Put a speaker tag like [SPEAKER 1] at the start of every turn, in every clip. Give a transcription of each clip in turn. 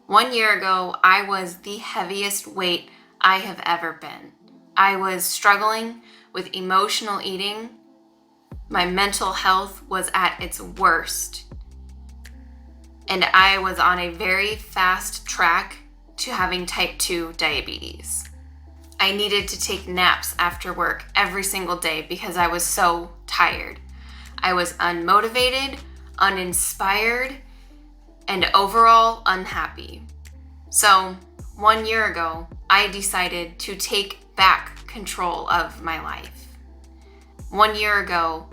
[SPEAKER 1] 1 year ago, I was the heaviest weight I have ever been. I was struggling with emotional eating. My mental health was at its worst. And I was on a very fast track to having type 2 diabetes. I needed to take naps after work every single day because I was so tired. I was unmotivated, uninspired, and overall unhappy. So 1 year ago, I decided to take back control of my life. 1 year ago,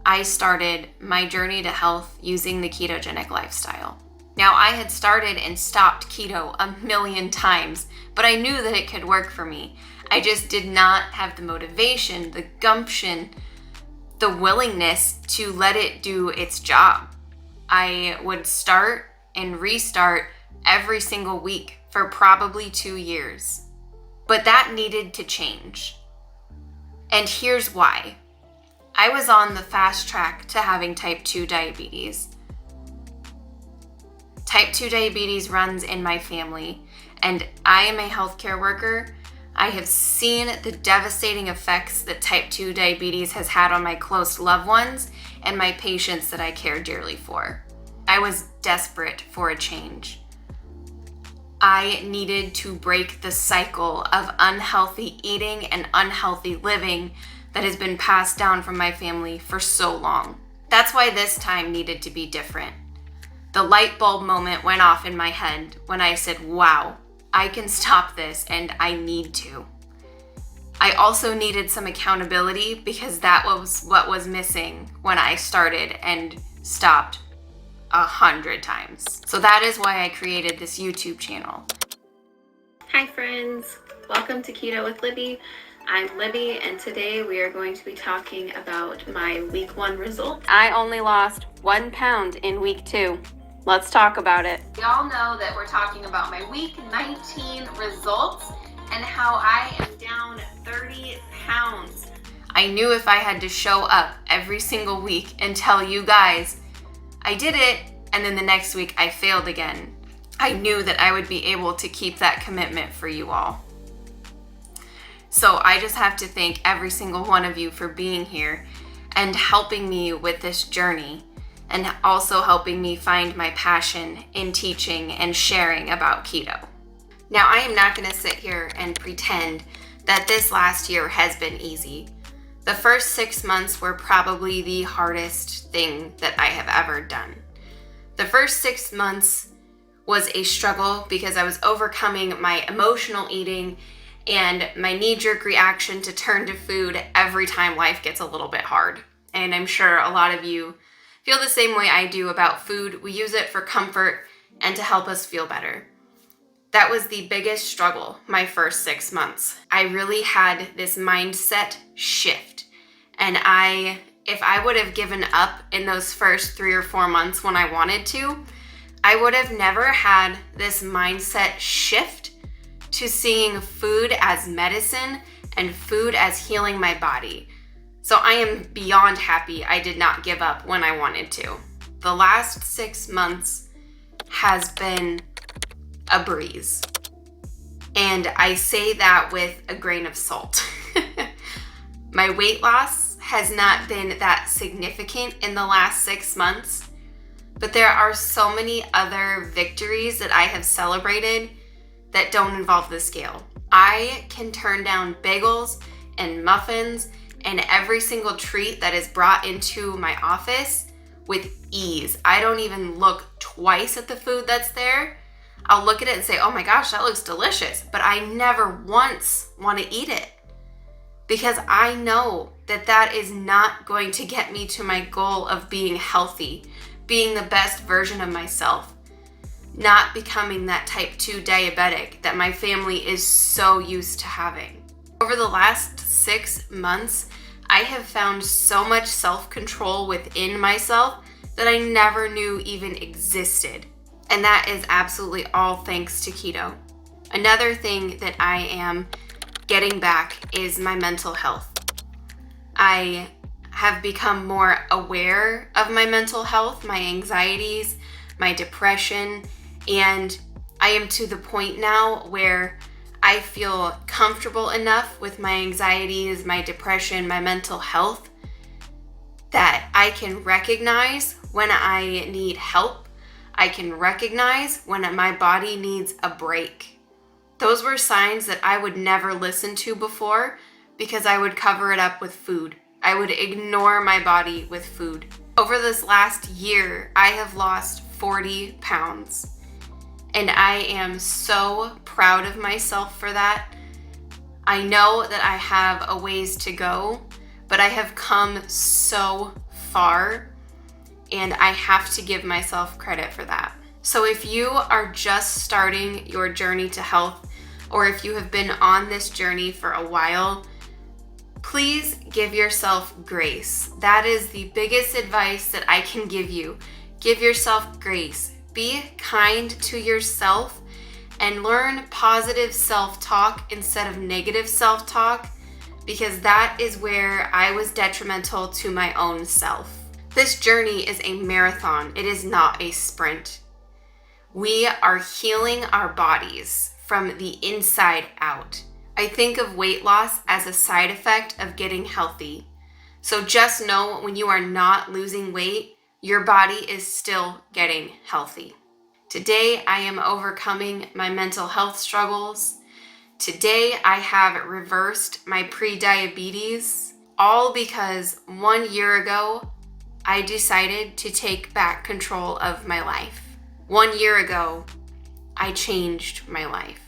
[SPEAKER 1] I started my journey to health using the ketogenic lifestyle. Now, I had started and stopped keto a million times, but I knew that it could work for me. I just did not have the motivation, the gumption, the willingness to let it do its job. I would start and restart every single week for probably 2 years. But that needed to change. And here's why. I was on the fast track to having type 2 diabetes. Type 2 diabetes runs in my family, and I am a healthcare worker. I have seen the devastating effects that type 2 diabetes has had on my close loved ones and my patients that I care dearly for. I was desperate for a change. I needed to break the cycle of unhealthy eating and unhealthy living that has been passed down from my family for so long. That's why this time needed to be different. The light bulb moment went off in my head when I said, wow, I can stop this and I need to. I also needed some accountability because that was what was missing when I started and stopped 100 times. So that is why I created this YouTube channel.
[SPEAKER 2] Hi friends, welcome to Keto with Libby. I'm Libby, and today we are going to be talking about my week 1 results.
[SPEAKER 1] I only lost 1 pound in week 2. Let's talk about it. Y'all know that we're talking about my week 19 results and how I am down 30 pounds. I knew if I had to show up every single week and tell you guys I did it, and then the next week I failed again, I knew that I would be able to keep that commitment for you all. So I just have to thank every single one of you for being here and helping me with this journey, and also helping me find my passion in teaching and sharing about keto. Now, I am not going to sit here and pretend that this last year has been easy. The first 6 months were probably the hardest thing that I have ever done. The first 6 months was a struggle because I was overcoming my emotional eating and my knee-jerk reaction to turn to food every time life gets a little bit hard. And I'm sure a lot of you feel the same way I do about food. We use it for comfort and to help us feel better. That was the biggest struggle my first 6 months. I really had this mindset shift. And if I would have given up in those first 3 or 4 months when I wanted to, I would have never had this mindset shift to seeing food as medicine and food as healing my body. So I am beyond happy I did not give up when I wanted to. The last 6 months has been a breeze. And I say that with a grain of salt. My weight loss has not been that significant in the last 6 months, but there are so many other victories that I have celebrated that don't involve the scale. I can turn down bagels and muffins and every single treat that is brought into my office with ease. I don't even look twice at the food that's there. I'll look at it and say, oh my gosh, that looks delicious, but I never once want to eat it because I know that that is not going to get me to my goal of being healthy, being the best version of myself, not becoming that type 2 diabetic that my family is so used to having. Over the last 6 months, I have found so much self-control within myself that I never knew even existed. And that is absolutely all thanks to keto. Another thing that I am getting back is my mental health. I have become more aware of my mental health, my anxieties, my depression, and I am to the point now where I feel comfortable enough with my anxieties, my depression, my mental health, that I can recognize when I need help. I can recognize when my body needs a break. Those were signs that I would never listen to before because I would cover it up with food. I would ignore my body with food. Over this last year, I have lost 40 pounds. And I am so proud of myself for that. I know that I have a ways to go, but I have come so far, and I have to give myself credit for that. So if you are just starting your journey to health, or if you have been on this journey for a while, please give yourself grace. That is the biggest advice that I can give you. Give yourself grace. Be kind to yourself and learn positive self-talk instead of negative self-talk, because that is where I was detrimental to my own self. This journey is a marathon. It is not a sprint. We are healing our bodies from the inside out. I think of weight loss as a side effect of getting healthy. So just know when you are not losing weight, your body is still getting healthy. Today, I am overcoming my mental health struggles. Today, I have reversed my pre-diabetes, all because 1 year ago, I decided to take back control of my life. 1 year ago, I changed my life.